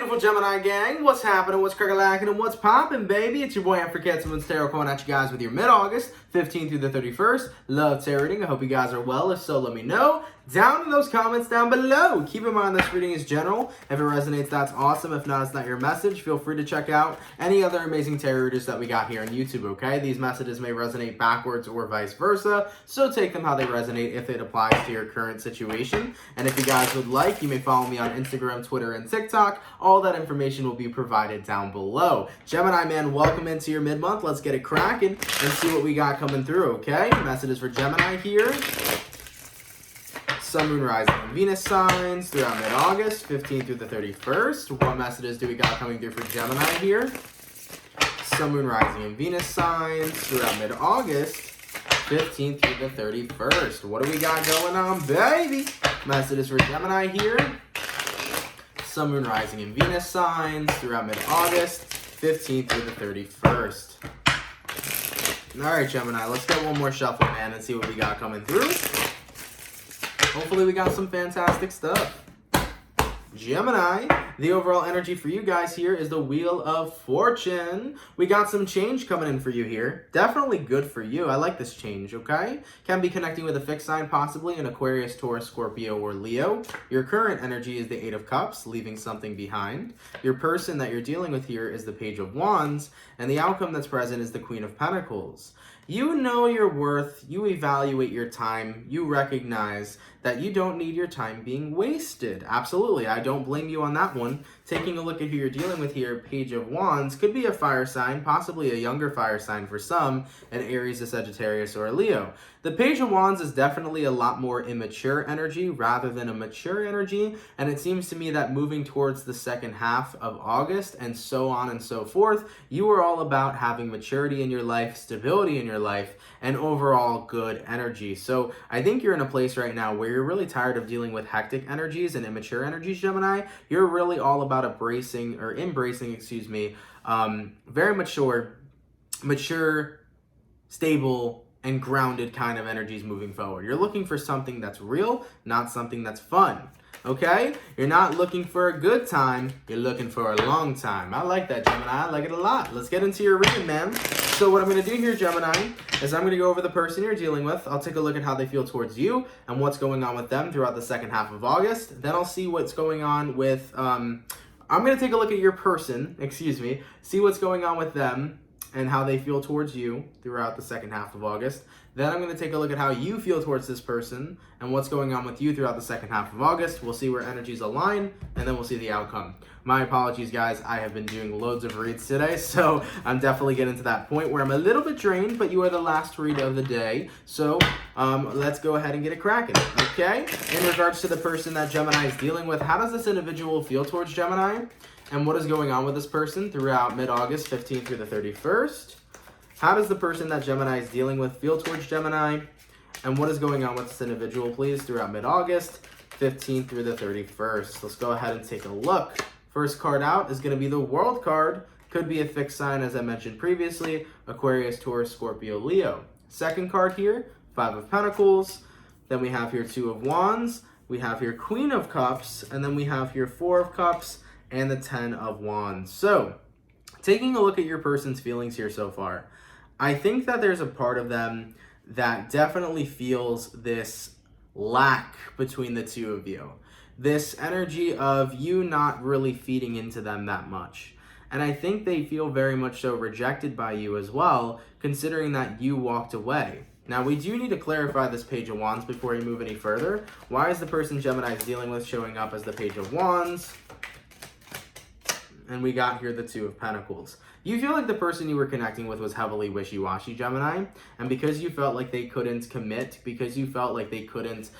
beautiful Gemini gang, what's happening, what's crack-a-lackin', and what's poppin', baby? It's your boy, I'm for CancerMoonsTarot, coming at you guys with your mid-August, 15th through the 31st. Love tarot reading. I hope you guys are well. If so, let me know down in those comments down below. Keep in mind this reading is general. If it resonates, that's awesome. If not, it's not your message. Feel free to check out any other amazing tarot readers that we got here on YouTube, okay? These messages may resonate backwards or vice versa, so take them how they resonate if it applies to your current situation. And if you guys would like, you may follow me on Instagram, Twitter, and TikTok. All that information will be provided down below. Gemini man, welcome into your mid-month. Let's get it cracking and see what we got coming through, okay? Messages for Gemini here. Sun, Moon, Rising, and Venus signs throughout mid-August, 15th through the 31st. What messages do we got coming through for Gemini here? Sun, Moon, Rising, and Venus signs throughout mid-August, 15th through the 31st. What do we got going on, baby? Messages for Gemini here. Sun, Moon, Rising, and Venus signs throughout mid-August, 15th through the 31st. All right, Gemini, let's get one more shuffle, man, and see what we got coming through. Hopefully we got some fantastic stuff. Gemini, the overall energy for you guys here is the Wheel of Fortune. We got some change coming in for you here. Definitely good for you. I like this change, okay? Can be connecting with a fixed sign, possibly an Aquarius, Taurus, Scorpio, or Leo. Your current energy is the Eight of Cups, leaving something behind. Your person that you're dealing with here is the Page of Wands, and the outcome that's present is the Queen of Pentacles. You know your worth, you evaluate your time, you recognize that you don't need your time being wasted. Absolutely, I don't blame you on that one. Taking a look at who you're dealing with here, Page of Wands, could be a fire sign, possibly a younger fire sign for some, an Aries, a Sagittarius, or a Leo. The Page of Wands is definitely a lot more immature energy rather than a mature energy, and it seems to me that moving towards the second half of August and so on and so forth, you are all about having maturity in your life, stability in your life, and overall good energy. So I think you're in a place right now where you're really tired of dealing with hectic energies and immature energies, Gemini. You're really all about embracing, very mature, stable, and grounded kind of energies moving forward. You're looking for something that's real, not something that's fun. Okay? You're not looking for a good time, you're looking for a long time. I like that, Gemini. I like it a lot. Let's get into your reading, man. So what I'm going to do here, Gemini, is I'm going to go over the person you're dealing with. I'll take a look at how they feel towards you and what's going on with them throughout the second half of August. Then I'll see what's going on with, I'm going to take a look at your person, see what's going on with them and how they feel towards you throughout the second half of August. Then I'm going to take a look at how you feel towards this person and what's going on with you throughout the second half of August. We'll see where energies align, and then we'll see the outcome. My apologies, guys. I have been doing loads of reads today, so I'm definitely getting to that point where I'm a little bit drained, but you are the last read of the day. So let's go ahead and get it cracking, okay? In regards to the person that Gemini is dealing with, how does this individual feel towards Gemini? And what is going on with this person throughout mid-August, 15th through the 31st? How does the person that Gemini is dealing with feel towards Gemini? And what is going on with this individual, please, throughout mid-August, 15th through the 31st? Let's go ahead and take a look. First card out is going to be the World card. Could be a fixed sign, as I mentioned previously, Aquarius, Taurus, Scorpio, Leo. Second card here, Five of Pentacles. Then we have here Two of Wands. We have here Queen of Cups. And then we have here Four of Cups and the 10 of Wands. So, taking a look at your person's feelings here so far, I think that there's a part of them that definitely feels this lack between the two of you. This energy of you not really feeding into them that much. And I think they feel very much so rejected by you as well, considering that you walked away. Now, we do need to clarify this Page of Wands before we move any further. Why is the person Gemini is dealing with showing up as the Page of Wands? And we got here the Two of Pentacles. You feel like the person you were connecting with was heavily wishy-washy, Gemini, and because you felt like they couldn't commit, because you felt like they couldn't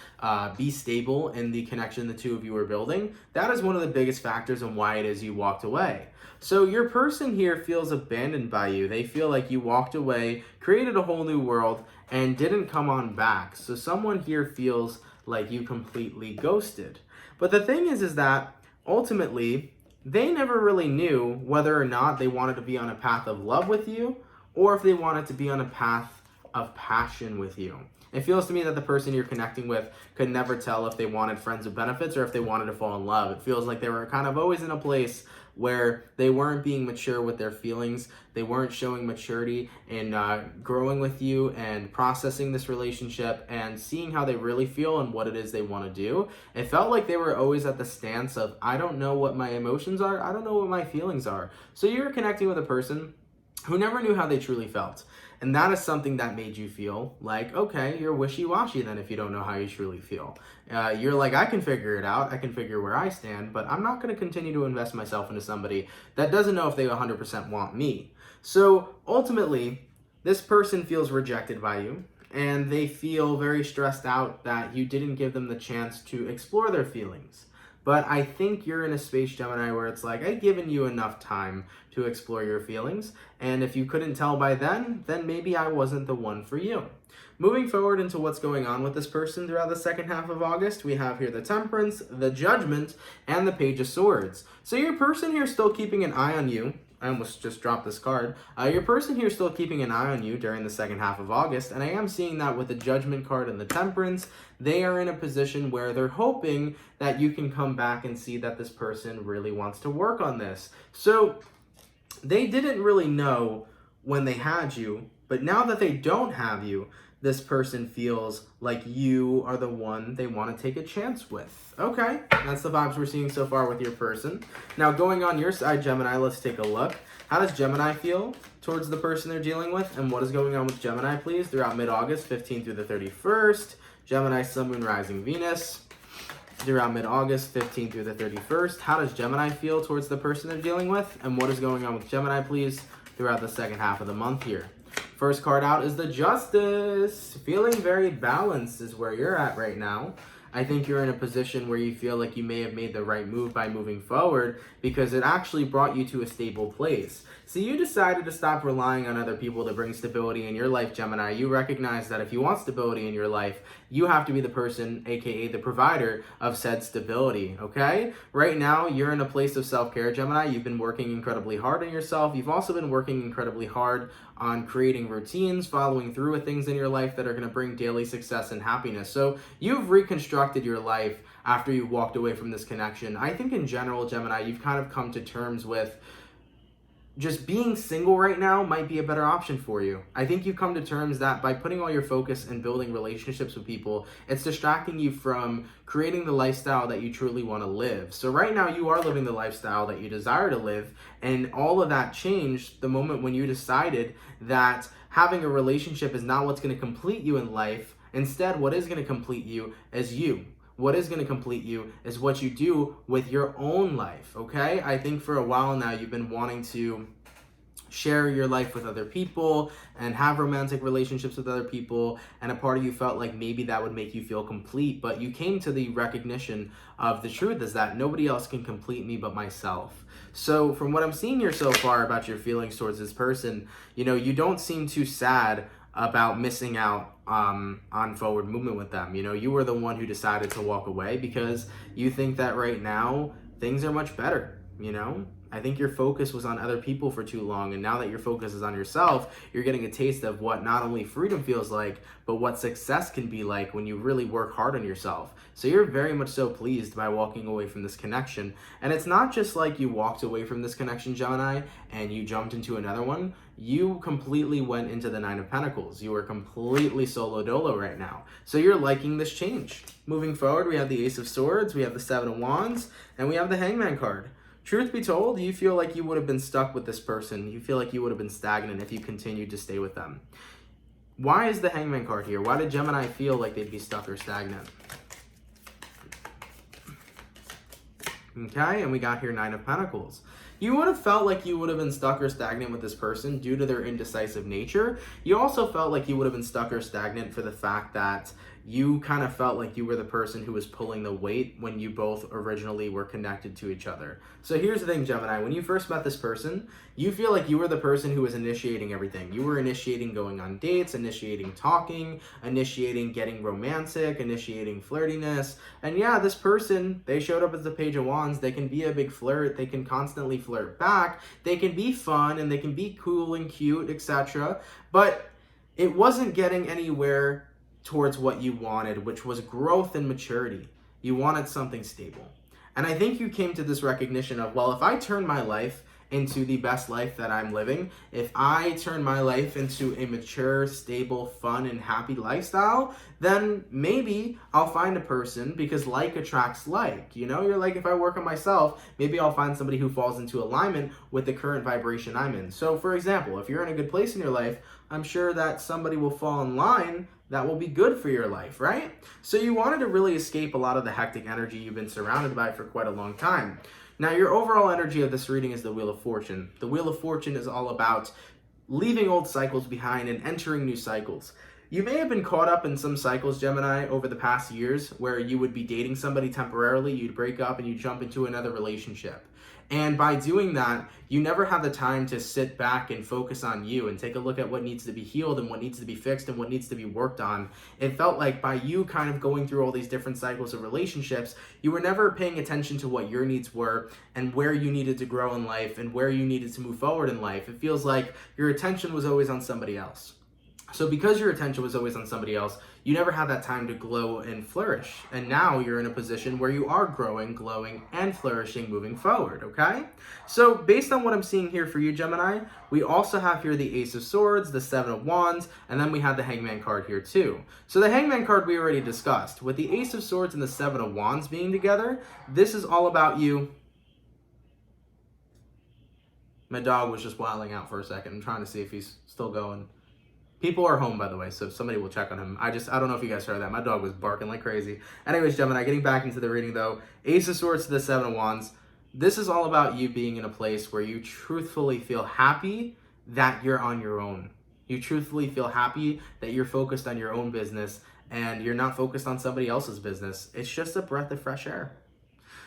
be stable in the connection the two of you were building, that is one of the biggest factors in why it is you walked away. So your person here feels abandoned by you. They feel like you walked away, created a whole new world, and didn't come on back. So someone here feels like you completely ghosted. But the thing is that ultimately, they never really knew whether or not they wanted to be on a path of love with you or if they wanted to be on a path of passion with you. It feels to me that the person you're connecting with could never tell if they wanted friends with benefits or if they wanted to fall in love. It feels like they were kind of always in a place where they weren't being mature with their feelings. They weren't showing maturity in growing with you and processing this relationship and seeing how they really feel and what it is they want to do. It felt like they were always at the stance of, I don't know what my emotions are. I don't know what my feelings are. So you're connecting with a person who never knew how they truly felt. And that is something that made you feel like, okay, you're wishy-washy then if you don't know how you truly feel. You're like, I can figure it out. I can figure where I stand, but I'm not going to continue to invest myself into somebody that doesn't know if they 100% want me. So ultimately, this person feels rejected by you, and they feel very stressed out that you didn't give them the chance to explore their feelings. But I think you're in a space, Gemini, where it's like, I've given you enough time to explore your feelings. And if you couldn't tell by then maybe I wasn't the one for you. Moving forward into what's going on with this person throughout the second half of August, we have here the Temperance, the Judgment, and the Page of Swords. So your person here is still keeping an eye on you. I almost just dropped this card. Your person here is still keeping an eye on you during the second half of August, and I am seeing that with the Judgment card and the Temperance. They are in a position where they're hoping that you can come back and see that this person really wants to work on this. So they didn't really know when they had you, but now that they don't have you, this person feels like you are the one they want to take a chance with. Okay, that's the vibes we're seeing so far with your person. Now, going on your side, Gemini, let's take a look. How does Gemini feel towards the person they're dealing with? And what is going on with Gemini, please, throughout mid-August, 15th through the 31st? Gemini, Sun, Moon, Rising, Venus. Throughout mid-August, 15th through the 31st. How does Gemini feel towards the person they're dealing with? And what is going on with Gemini, please, throughout the second half of the month here? First card out is the Justice. Feeling very balanced is where you're at right now. I think you're in a position where you feel like you may have made the right move by moving forward because it actually brought you to a stable place. So you decided to stop relying on other people to bring stability in your life, Gemini. You recognize that if you want stability in your life, you have to be the person, aka the provider of said stability, okay? Right now, you're in a place of self-care, Gemini. You've been working incredibly hard on yourself. You've also been working incredibly hard on creating routines, following through with things in your life that are going to bring daily success and happiness. So you've reconstructed your life after you walked away from this connection. I think in general, Gemini, you've kind of come to terms with just being single right now might be a better option for you. I think you come to terms that by putting all your focus and building relationships with people, it's distracting you from creating the lifestyle that you truly want to live. So right now you are living the lifestyle that you desire to live, and all of that changed the moment when you decided that having a relationship is not what's going to complete you in life. Instead, what is going to complete you is you. What is going to complete you is what you do with your own life, okay? I think for a while now you've been wanting to share your life with other people and have romantic relationships with other people, and a part of you felt like maybe that would make you feel complete, but you came to the recognition of the truth is that nobody else can complete me but myself. So from what I'm seeing here so far about your feelings towards this person, you don't seem too sad about missing out on forward movement with them. You were the one who decided to walk away because you think that right now things are much better. I think your focus was on other people for too long, and now that your focus is on yourself, you're getting a taste of what not only freedom feels like, but what success can be like when you really work hard on yourself. So you're very much so pleased by walking away from this connection. And it's not just like you walked away from this connection, Gemini, and you jumped into another one. You completely went into the Nine of Pentacles. You are completely solo dolo right now. So you're liking this change. Moving forward, we have the Ace of Swords, we have the Seven of Wands, and we have the Hangman card. Truth be told, you feel like you would have been stuck with this person. You feel like you would have been stagnant if you continued to stay with them. Why is the Hangman card here? Why did Gemini feel like they'd be stuck or stagnant? Okay, and we got here Nine of Pentacles. You would have felt like you would have been stuck or stagnant with this person due to their indecisive nature. You also felt like you would have been stuck or stagnant for the fact that you kind of felt like you were the person who was pulling the weight when you both originally were connected to each other. So here's the thing, Gemini. When you first met this person, you feel like you were the person who was initiating everything. You were initiating going on dates, initiating talking, initiating getting romantic, initiating flirtiness. And yeah, this person, they showed up as the Page of Wands. They can be a big flirt. They can constantly flirt back. They can be fun and they can be cool and cute, etc. But it wasn't getting anywhere towards what you wanted, which was growth and maturity. You wanted something stable. And I think you came to this recognition of, well, if I turn my life into the best life that I'm living, if I turn my life into a mature, stable, fun, and happy lifestyle, then maybe I'll find a person, because like attracts like. You know, you're like, if I work on myself, maybe I'll find somebody who falls into alignment with the current vibration I'm in. So for example, if you're in a good place in your life, I'm sure that somebody will fall in line that will be good for your life, right? So you wanted to really escape a lot of the hectic energy you've been surrounded by for quite a long time. Now, your overall energy of this reading is the Wheel of Fortune. The Wheel of Fortune is all about leaving old cycles behind and entering new cycles. You may have been caught up in some cycles, Gemini, over the past years where you would be dating somebody temporarily, you'd break up and you jump into another relationship. And by doing that, you never have the time to sit back and focus on you and take a look at what needs to be healed and what needs to be fixed and what needs to be worked on. It felt like by you kind of going through all these different cycles of relationships, you were never paying attention to what your needs were and where you needed to grow in life and where you needed to move forward in life. It feels like your attention was always on somebody else. So because your attention was always on somebody else, you never had that time to glow and flourish. And now you're in a position where you are growing, glowing, and flourishing moving forward, okay? So based on what I'm seeing here for you, Gemini, we also have here the Ace of Swords, the Seven of Wands, and then we have the Hangman card here too. So the Hangman card we already discussed. With the Ace of Swords and the Seven of Wands being together, this is all about you. My dog was just wilding out for a second. I'm trying to see if he's still going. People are home, by the way, so somebody will check on him. I don't know if you guys heard that. My dog was barking like crazy. Anyways, Gemini, getting back into the reading though. Ace of Swords to the Seven of Wands. This is all about you being in a place where you truthfully feel happy that you're on your own. You truthfully feel happy that you're focused on your own business and you're not focused on somebody else's business. It's just a breath of fresh air.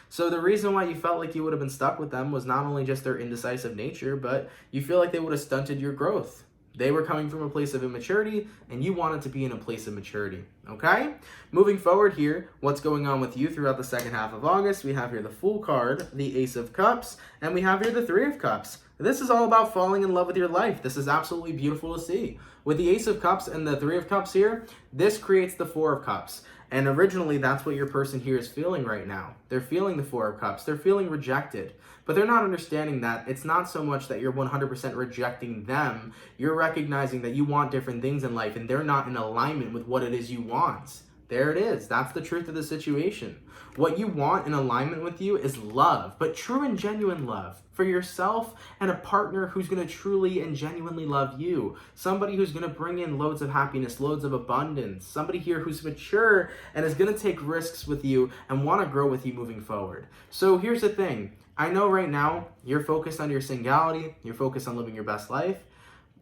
So the reason why you felt like you would have been stuck with them was not only just their indecisive nature, but you feel like they would have stunted your growth. They were coming from a place of immaturity, and you wanted to be in a place of maturity, okay? Moving forward here, what's going on with you throughout the second half of August? We have here the Fool card, the Ace of Cups, and we have here the Three of Cups. This is all about falling in love with your life. This is absolutely beautiful to see. With the Ace of Cups and the Three of Cups here, this creates the Four of Cups. And originally, that's what your person here is feeling right now. They're feeling the Four of Cups. They're feeling rejected. But they're not understanding that it's not so much that you're 100% rejecting them. You're recognizing that you want different things in life and they're not in alignment with what it is you want. There it is. That's the truth of the situation. What you want in alignment with you is love, but true and genuine love for yourself and a partner who's going to truly and genuinely love you. Somebody who's going to bring in loads of happiness, loads of abundance. Somebody here who's mature and is going to take risks with you and want to grow with you moving forward. So here's the thing. I know right now you're focused on your singularity. You're focused on living your best life.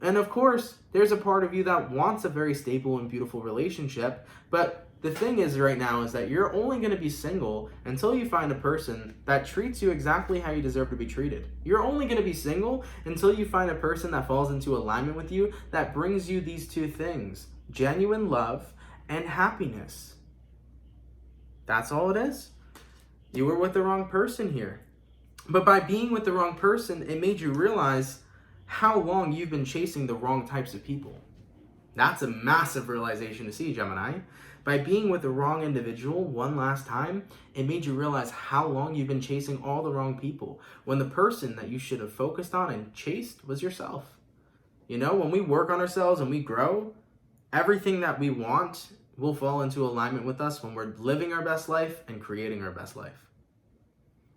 And of course, there's a part of you that wants a very stable and beautiful relationship, but the thing is right now is that you're only going to be single until you find a person that treats you exactly how you deserve to be treated. You're only going to be single until you find a person that falls into alignment with you that brings you these two things, genuine love and happiness. That's all it is. You were with the wrong person here. But by being with the wrong person, it made you realize how long you've been chasing the wrong types of people. That's a massive realization to see, Gemini. By being with the wrong individual one last time, it made you realize how long you've been chasing all the wrong people, when the person that you should have focused on and chased was yourself. You know, when we work on ourselves and we grow, everything that we want will fall into alignment with us when we're living our best life and creating our best life.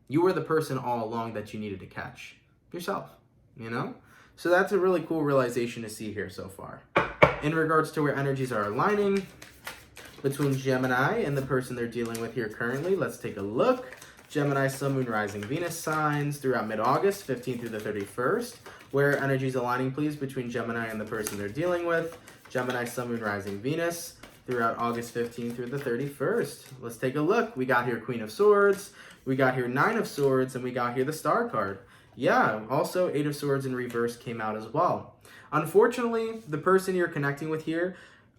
You were the person all along that you needed to catch. Yourself, you know? So that's a really cool realization to see here so far. In regards to where energies are aligning between Gemini and the person they're dealing with here currently, let's take a look. Gemini, Sun, Moon, Rising, Venus signs throughout mid-August, 15th through the 31st. Where energies aligning, please, between Gemini and the person they're dealing with. Gemini, Sun, Moon, Rising, Venus throughout August 15th through the 31st. Let's take a look. We got here Queen of Swords, we got here Nine of Swords, and we got here the Star card. Yeah, also Eight of Swords in reverse came out as well. Unfortunately, the person you're connecting with here,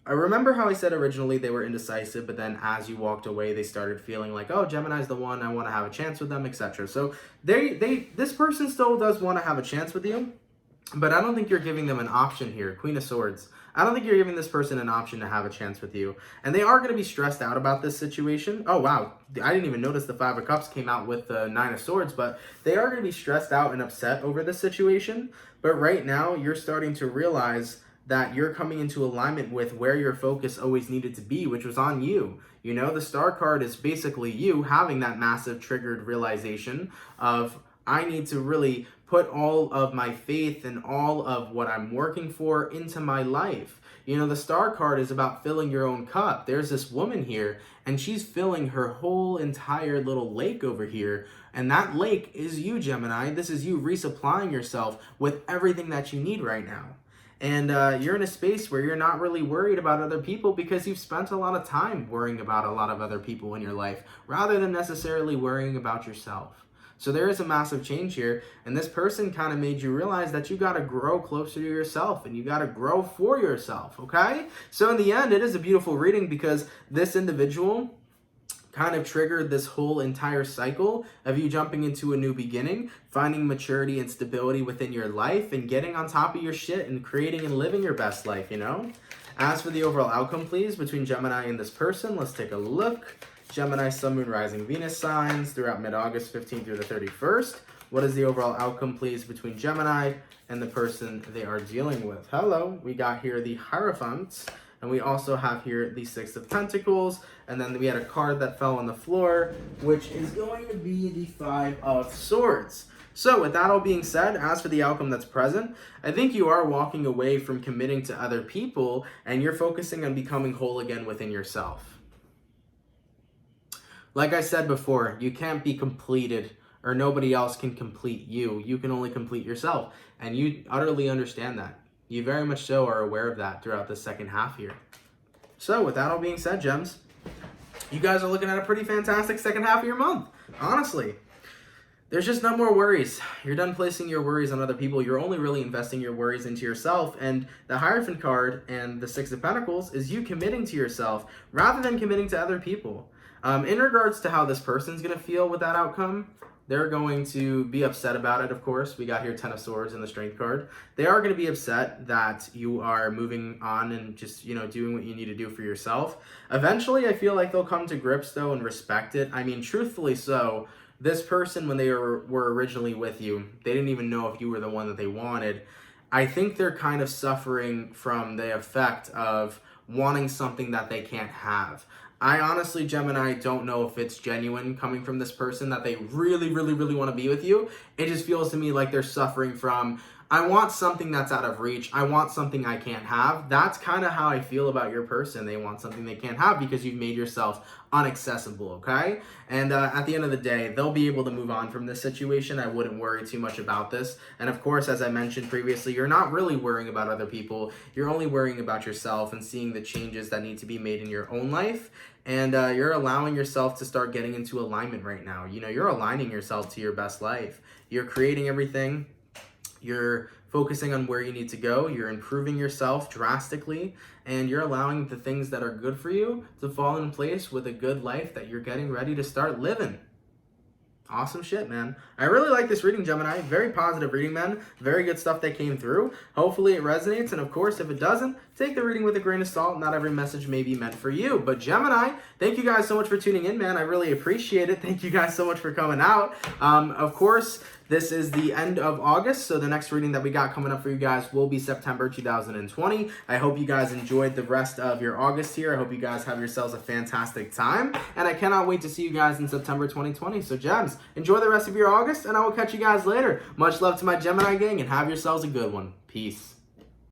I remember how I said originally they were indecisive, but then as you walked away, they started feeling like, oh, Gemini's the one, I want to have a chance with them, etc. So this person still does want to have a chance with you, But I don't think you're giving them an option here. Queen of Swords. I don't think you're giving this person an option to have a chance with you. And they are going to be stressed out about this situation. Oh, wow. I didn't even notice the Five of Cups came out with the Nine of Swords. But they are going to be stressed out and upset over this situation. But right now, you're starting to realize that you're coming into alignment with where your focus always needed to be, which was on you. You know, the Star card is basically you having that massive triggered realization of, I need to really put all of my faith and all of what I'm working for into my life. You know, the Star card is about filling your own cup. There's this woman here, and she's filling her whole entire little lake over here. And that lake is you, Gemini. This is you resupplying yourself with everything that you need right now. And you're in a space where you're not really worried about other people because you've spent a lot of time worrying about a lot of other people in your life rather than necessarily worrying about yourself. So there is a massive change here, and this person kind of made you realize that you got to grow closer to yourself and you got to grow for yourself, okay? So in the end, it is a beautiful reading because this individual kind of triggered this whole entire cycle of you jumping into a new beginning, finding maturity and stability within your life, and getting on top of your shit and creating and living your best life, you know? As for the overall outcome, please, between Gemini and this person, let's take a look. Gemini, Sun, Moon, Rising, Venus signs throughout mid-August 15th through the 31st. What is the overall outcome, please, between Gemini and the person they are dealing with? Hello, we got here the Hierophant, and we also have here the Six of Pentacles, and then we had a card that fell on the floor, which is going to be the Five of Swords. So with that all being said, as for the outcome that's present, I think you are walking away from committing to other people, and you're focusing on becoming whole again within yourself. Like I said before, you can't be completed, or nobody else can complete you. You can only complete yourself. And you utterly understand that. You very much so are aware of that throughout the second half here. So with that all being said, Gems, you guys are looking at a pretty fantastic second half of your month. Honestly. There's just no more worries. You're done placing your worries on other people. You're only really investing your worries into yourself. And the Hierophant card and the Six of Pentacles is you committing to yourself rather than committing to other people. In regards to how this person's going to feel with that outcome, they're going to be upset about it, of course. We got here Ten of Swords and the Strength card. They are going to be upset that you are moving on and just, you know, doing what you need to do for yourself. Eventually, I feel like they'll come to grips, though, and respect it. I mean, truthfully so, this person, when they were originally with you, they didn't even know if you were the one that they wanted. I think they're kind of suffering from the effect of wanting something that they can't have. I honestly, Gemini, don't know if it's genuine coming from this person that they really, really, really want to be with you. It just feels to me like they're suffering from, I want something that's out of reach. I want something I can't have. That's kind of how I feel about your person. They want something they can't have because you've made yourself inaccessible, okay? And at the end of the day, they'll be able to move on from this situation. I wouldn't worry too much about this. And of course, as I mentioned previously, you're not really worrying about other people. You're only worrying about yourself and seeing the changes that need to be made in your own life. And you're allowing yourself to start getting into alignment right now. You know, you're aligning yourself to your best life. You're creating everything. You're focusing on where you need to go. You're improving yourself drastically. And you're allowing the things that are good for you to fall in place with a good life that you're getting ready to start living. Awesome shit, man. I really like this reading, Gemini. Very positive reading, man. Very good stuff that came through. Hopefully it resonates. And of course, if it doesn't, take the reading with a grain of salt. Not every message may be meant for you. But Gemini, thank you guys so much for tuning in, man. I really appreciate it. Thank you guys so much for coming out. Of course, this is the end of August, so the next reading that we got coming up for you guys will be September 2020. I hope you guys enjoyed the rest of your August here. I hope you guys have yourselves a fantastic time, and I cannot wait to see you guys in September 2020. So, Gems, enjoy the rest of your August, and I will catch you guys later. Much love to my Gemini gang, and have yourselves a good one. Peace.